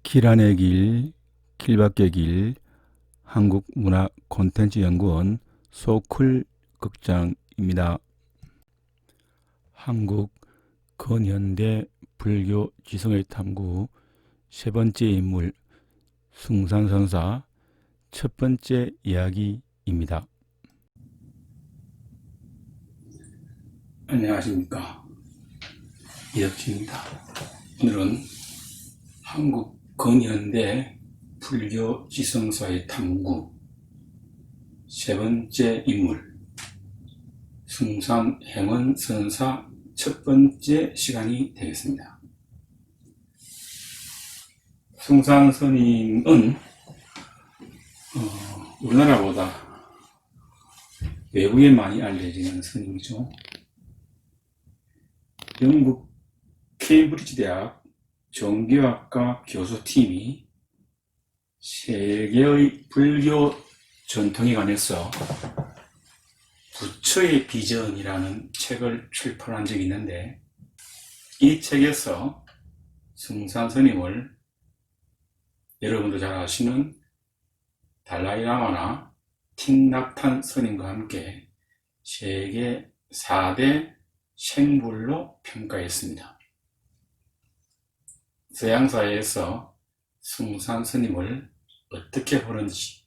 길 안의 길, 길밖의 길, 한국문화콘텐츠연구원 소클 극장입니다. 한국 근현대 불교 지성의 탐구 세 번째 인물 숭산선사 첫 번째 이야기입니다. 안녕하십니까, 이혁진입니다. 오늘은 한국 근현대 불교 지성사의 탐구 세 번째 인물 숭산행원선사 첫 번째 시간이 되겠습니다. 숭산 스님은 우리나라보다 외국에 많이 알려지는 스님이죠. 영국 케임브리지 대학 정교학과 교수팀이 세계의 불교 전통에 관해서 부처의 비전이라는 책을 출판한 적이 있는데, 이 책에서 숭산 스님을 여러분도 잘 아시는 달라이라마나 틱낙탄 스님과 함께 세계 4대 생불로 평가했습니다. 서양사회에서 숭산 스님을 어떻게 보는지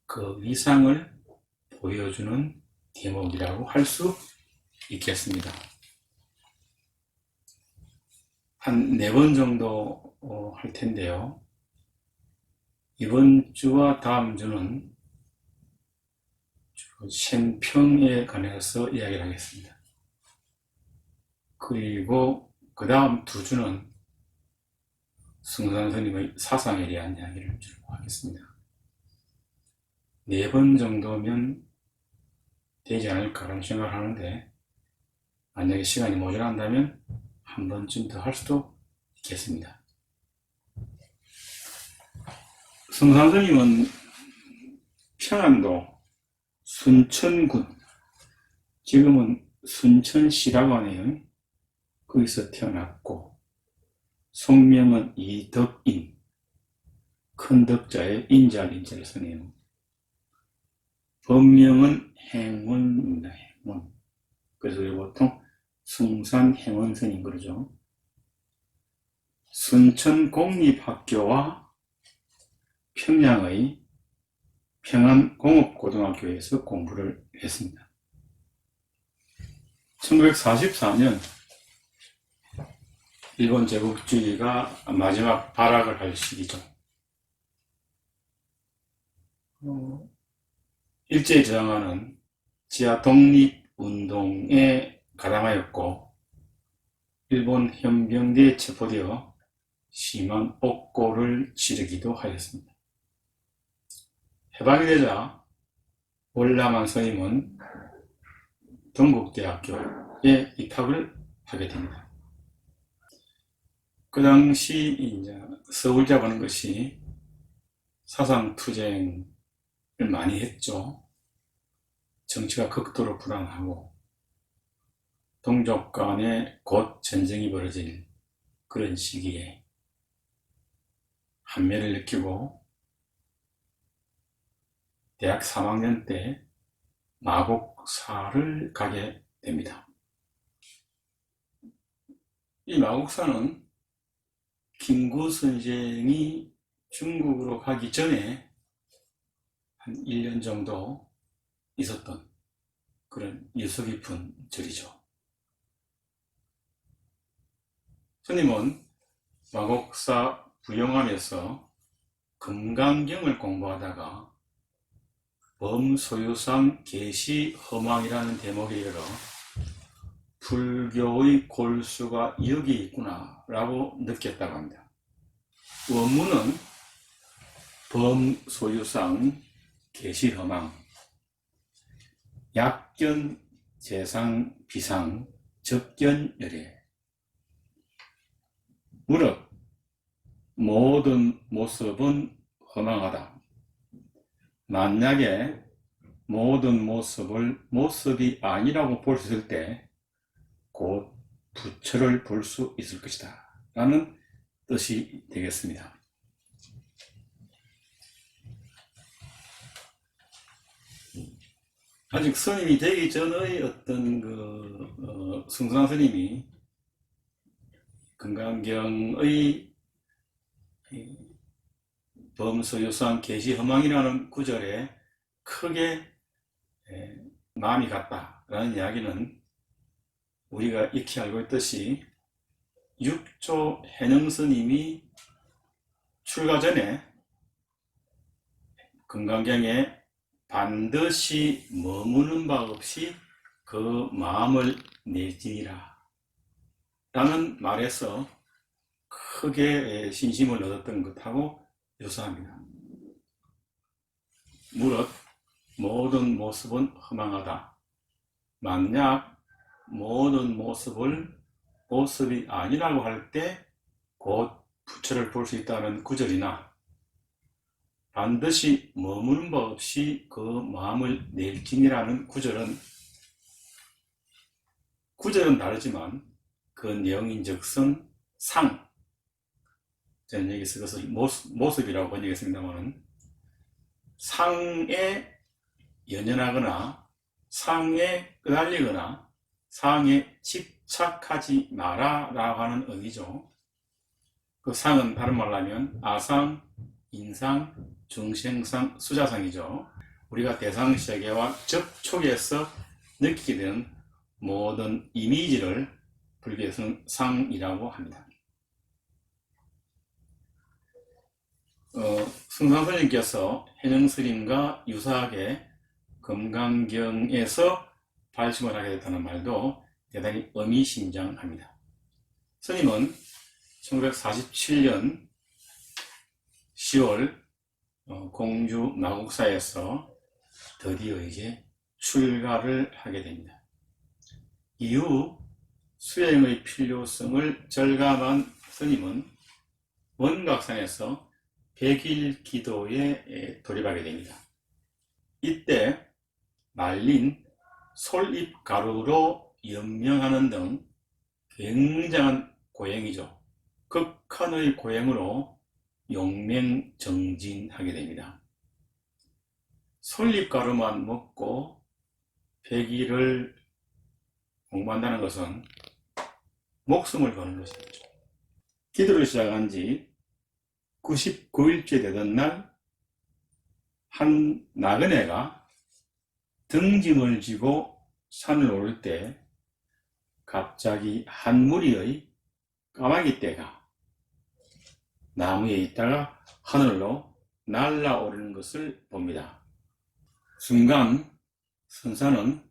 그 위상을 보여주는 대목이라고 할 수 있겠습니다. 한 4번 정도 할 텐데요. 이번 주와 다음 주는 생평에 관해서 이야기를 하겠습니다. 그리고 그 다음 2주는 숭산 스님의 사상에 대한 이야기를 주로 하겠습니다. 4번 정도면 되지 않을까라는 생각을 하는데, 만약에 시간이 모자란다면 한 번쯤 더 할 수도 있겠습니다. 숭산 스님은 평안도 순천군, 지금은 순천시라고 하네요. 거기서 태어났고, 속명은 이덕인, 큰 덕자에 인자를 쓰네요. 법명은 행원입니다. 행원. 그래서 보통 숭산행원스님 그러죠. 순천공립학교와 평양의 평안공업고등학교에서 공부를 했습니다. 1944년 일본 제국주의가 마지막 발악을 할 시기죠. 일제에 저항하는 지하 독립운동에 가담하였고, 일본 현병대에 체포되어 심한 옥고를 치르기도 하였습니다. 해방이 되자 월남한 스님은 동국대학교에 입학을 하게 됩니다. 그 당시 이제 서울 잡은 것이 사상투쟁을 많이 했죠. 정치가 극도로 불안하고 동족 간에 곧 전쟁이 벌어질 그런 시기에 한매를 느끼고 대학 3학년 때 마곡사를 가게 됩니다. 이 마곡사는 김구 선생이 중국으로 가기 전에 한 1년 정도 있었던 그런 유서 깊은 절이죠. 스님은 마곡사 부영암에서 금강경을 공부하다가 범소유상 계시허망이라는 대목에 이르러 불교의 골수가 여기 있구나 라고 느꼈다고 합니다. 원문은 범소유상 계시허망 약견 재상 비상 적견열애, 무릇 모든 모습은 허망하다. 만약에 모든 모습을 모습이 아니라고 볼 수 있을 때 곧 부처를 볼 수 있을 것이다 라는 뜻이 되겠습니다. 아직 스님이 되기 전의 어떤 승선 스님이 금강경의 범소유상 계시허망이라는 구절에 크게 마음이 갔다라는 이야기는 우리가 익히 알고 있듯이 육조 해능스님이 출가 전에 금강경에 반드시 머무는 바 없이 그 마음을 내지니라 라는 말에서 크게 신심을 얻었던 것하고 유사합니다. 무릇 모든 모습은 허망하다. 만약 모든 모습이 아니라고 할 때 곧 부처를 볼 수 있다는 구절이나 반드시 머무는 바 없이 그 마음을 낼지니라는 구절은 다르지만 그 내용인즉슨 저는 여기서 그것을 모습이라고 번역했습니다만 상에 연연하거나 상에 끄달리거나 상에 집착하지 마라 라고 하는 의미죠. 그 상은 다른 말로 하면 아상, 인상, 중생상, 수자상이죠. 우리가 대상세계와 접촉해서 느끼게 되는 모든 이미지를 불교에서는 상이라고 합니다. 승산스님께서 해능스님과 유사하게 금강경에서 발심을 하게 됐다는 말도 대단히 의미심장합니다. 스님은 1947년 10월 공주 마곡사에서 드디어 이제 출가를 하게 됩니다. 이후 수행의 필요성을 절감한 스님은 원각산에서 100일 기도에 돌입하게 됩니다. 이때 말린 솔잎 가루로 연명하는 등 굉장한 고행이죠. 극한의 고행으로 용맹정진하게 됩니다. 솔잎 가루만 먹고 100일을 공부한다는 것은 목숨을 거는 것이죠. 기도를 시작한 지 99일째 되던 날, 한 나그네가 등짐을 지고 산을 오를 때 갑자기 한 무리의 까마귀 떼가 나무에 있다가 하늘로 날아오르는 것을 봅니다. 순간 선사는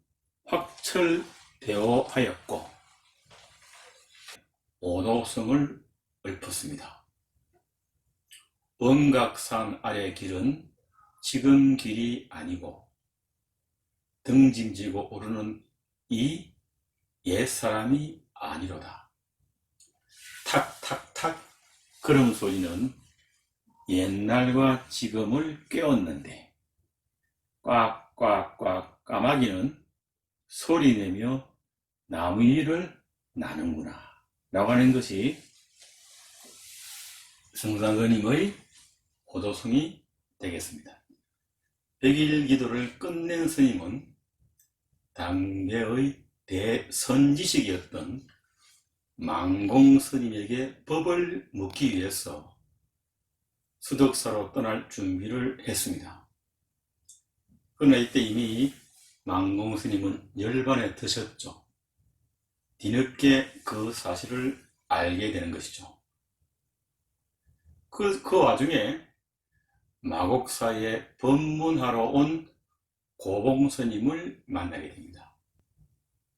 확철대오하였고 오도성을 읊었습니다. 원각산 아래 길은 지금 길이 아니고 등짐지고 오르는 이 옛사람이 아니로다. 탁탁탁 걸음소리는 옛날과 지금을 깨웠는데 꽉꽉꽉 까마귀는 소리내며 나무 위를 나는구나 라고 하는 것이 승산스님의 오도성이 되겠습니다. 100일 기도를 끝낸 스님은 당대의 대선지식이었던 망공스님에게 법을 묻기 위해서 수덕사로 떠날 준비를 했습니다. 그러나 이때 이미 망공스님은 열반에 드셨죠. 뒤늦게 그 사실을 알게 되는 것이죠. 그 와중에 마곡사에 법문하러 온 고봉스님을 만나게 됩니다.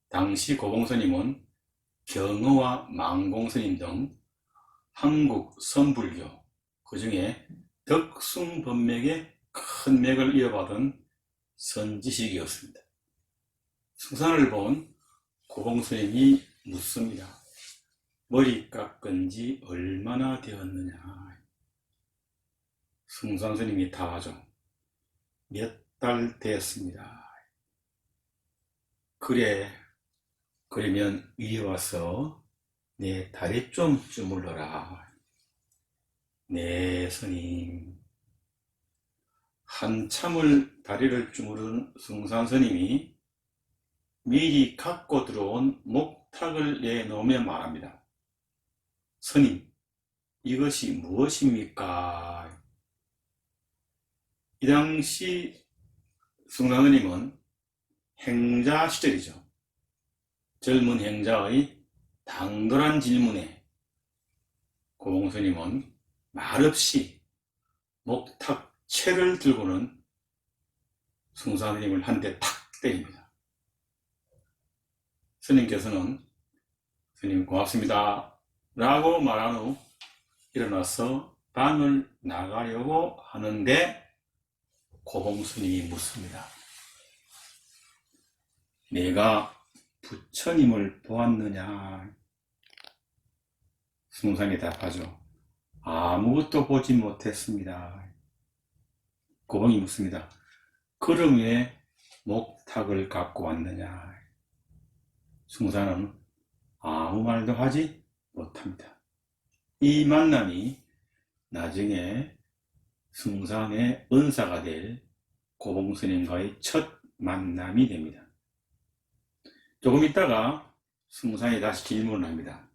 당시 고봉스님은 경의와 망공스님 등 한국 선불교, 그 중에 덕숭법맥에 큰 맥을 이어받은 선지식이었습니다. 승산을 본 고봉스님이 묻습니다. 머리 깎은 지 얼마나 되었느냐. 승산스님이 답하죠. 몇 달 되었습니다. 그러면 이리 와서 내 다리 좀 주물러라. 네, 스님. 한참을 다리를 주무르는 승산 스님이 미리 갖고 들어온 목탁을 내놓으며 말합니다. 스님, 이것이 무엇입니까? 이 당시 승산 스님은 행자 시절이죠. 젊은 행자의 당돌한 질문에 고봉 스님은 말없이 목탁채를 들고는 승산 스님을 한 대 탁 때립니다. 스님께서는 스님 고맙습니다 라고 말한 후 일어나서 방을 나가려고 하는데 고봉 스님이 묻습니다. 내가 부처님을 보았느냐? 승산이 답하죠. 아무것도 보지 못했습니다. 고봉이 묻습니다. 그럼 왜 목탁을 갖고 왔느냐? 승산은 아무 말도 하지 못합니다. 이 만남이 나중에 승산의 은사가 될 고봉 스님과의 첫 만남이 됩니다. 조금 있다가 승산이 다시 질문을 합니다.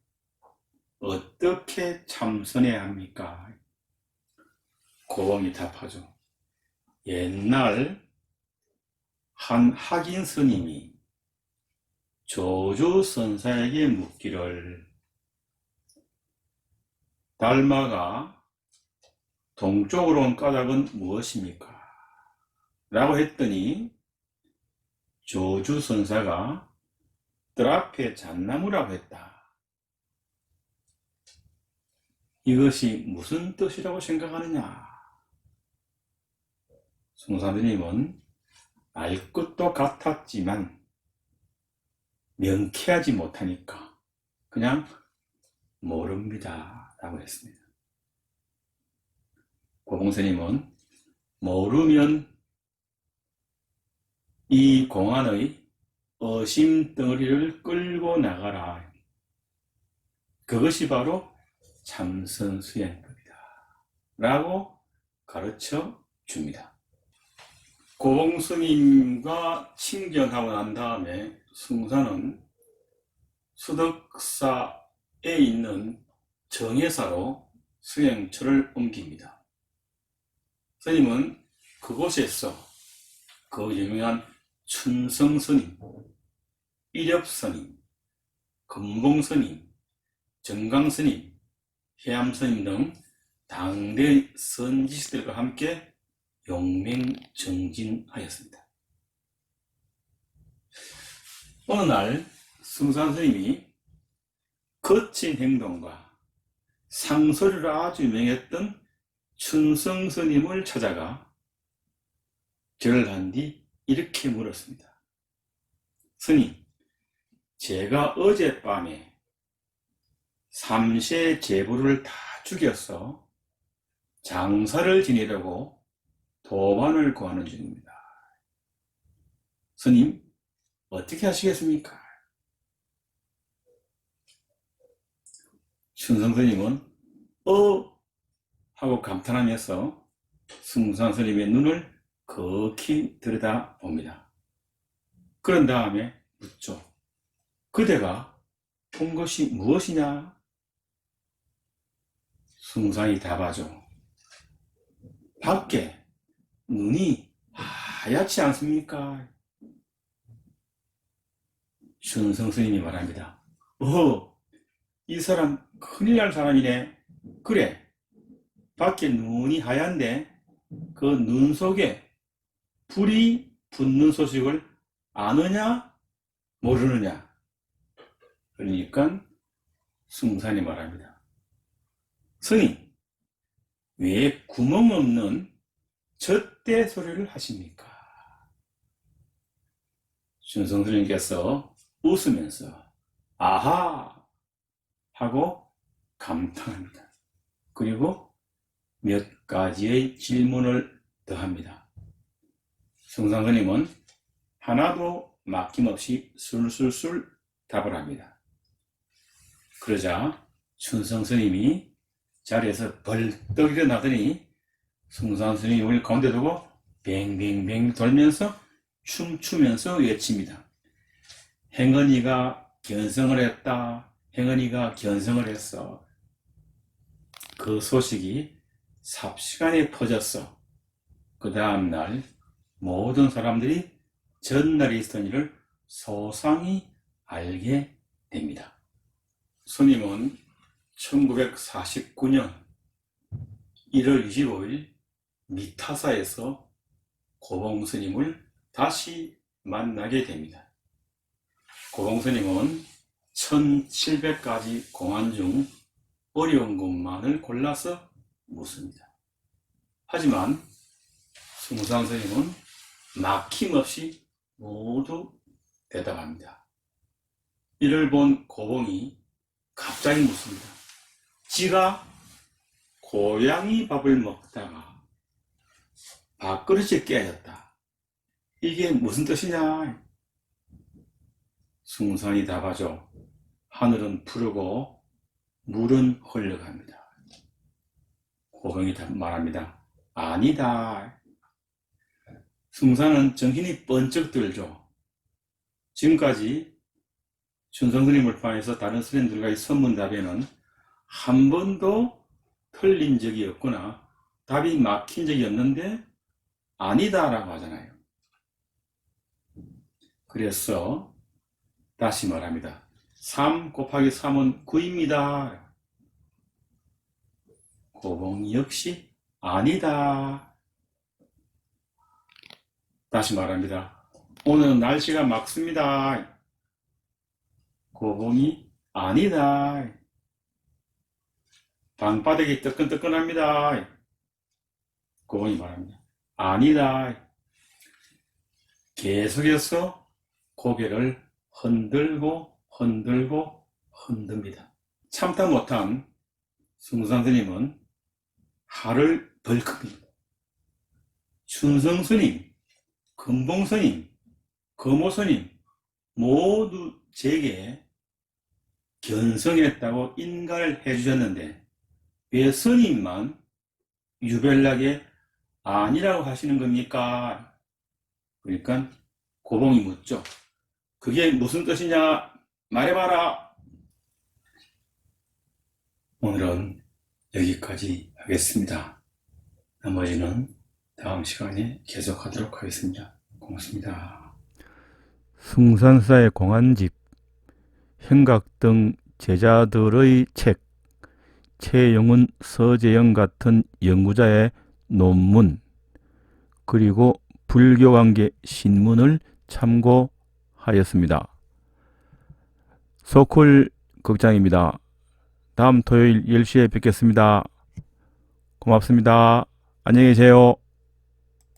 어떻게 참선해야 합니까? 고봉이 답하죠. 옛날 한 학인 스님이 조주 선사에게 묻기를 달마가 동쪽으로 온 까닭은 무엇입니까? 라고 했더니 조주 선사가 뜰 앞에 잣나무라고 했다. 이것이 무슨 뜻이라고 생각하느냐? 승산스님은 알 것도 같았지만 명쾌하지 못하니까 그냥 모릅니다 라고 했습니다. 고봉스님은 모르면 이 공안의 어심덩어리를 끌고 나가라. 그것이 바로 참선수행법이다 라고 가르쳐 줍니다. 고봉스님과 친견하고 난 다음에 승산은 수덕사에 있는 정회사로 수행처를 옮깁니다. 스님은 그곳에서 그 유명한 춘성스님, 일엽스님, 금봉스님, 정강스님, 해암스님 등 당대 선지식들과 함께 용맹정진하였습니다. 어느 날 승산 스님이 거친 행동과 상소리를 아주 유명했던 춘성 스님을 찾아가 절을 한 뒤 이렇게 물었습니다. 스님, 제가 어젯밤에 삼세 제부를 다 죽여서 장사를 지내려고 도반을 구하는 중입니다. 스님, 어떻게 하시겠습니까? 춘성 스님은 하고 감탄하면서 승산 스님의 눈을 극히 들여다봅니다. 그런 다음에 묻죠. 그대가 본 것이 무엇이냐? 승산이 답하죠. 밖에 눈이 하얗지 않습니까? 춘성 스님이 말합니다. 이 사람 큰일 날 사람이네. 그래, 밖에 눈이 하얀데 그 눈 속에 불이 붙는 소식을 아느냐 모르느냐? 그러니까 승산이 말합니다. 스님, 왜 구멍 없는 젖대 소리를 하십니까? 춘성 스님께서 웃으면서 아하 하고 감탄합니다. 그리고 몇 가지의 질문을 더합니다. 승산 스님은 하나도 막힘없이 술술술 답을 합니다. 그러자 춘성 스님이 자리에서 벌떡 일어나더니 승산 스님을 가운데 두고 뱅뱅뱅 돌면서 춤추면서 외칩니다. 행언이가 견성을 했다. 행언이가 견성을 했어. 그 소식이 삽시간에 퍼졌어. 그 다음날 모든 사람들이 전날에 있었던 일을 소상히 알게 됩니다. 스님은 1949년 1월 25일 미타사에서 고봉스님을 다시 만나게 됩니다. 고봉스님은 1700가지 공안 중 어려운 것만을 골라서 묻습니다. 하지만 숭산스님은 막힘없이 모두 대답합니다. 이를 본 고봉이 갑자기 묻습니다. 지가 고양이 밥을 먹다가 밥그릇이 깨졌다. 이게 무슨 뜻이냐? 숭산이 답하죠. 하늘은 푸르고 물은 흘러갑니다. 고봉이 말합니다. 아니다. 숭산은 정신이 번쩍 들죠. 지금까지 춘성스님을 포함해서 다른 스님들과의 선문답에는 한 번도 틀린 적이 없거나 답이 막힌 적이 없는데 아니다 라고 하잖아요. 그래서 다시 말합니다. 3 곱하기 3은 9입니다. 고봉 역시 아니다. 다시 말합니다. 오늘은 날씨가 맑습니다. 고봉이 아니다. 방바닥이 뜨끈뜨끈합니다. 고봉이 말합니다. 아니다. 계속해서 고개를 흔들고 흔듭니다. 참다 못한 숭산스님은 화를 벌컥입니다. 춘성스님, 금봉스님, 거모스님 모두 제게 견성했다고 인가를 해주셨는데 왜 스님만 유별나게 아니라고 하시는 겁니까? 그러니까 고봉이 묻죠. 그게 무슨 뜻이냐 말해봐라. 오늘은 여기까지 하겠습니다. 나머지는 다음 시간에 계속하도록 하겠습니다. 고맙습니다. 숭산사의 공안집, 현각 등 제자들의 책, 최영훈, 서재영 같은 연구자의 논문, 그리고 불교관계 신문을 참고하였습니다. 소쿨 극장입니다. 다음 토요일 10시에 뵙겠습니다. 고맙습니다. 안녕히 계세요.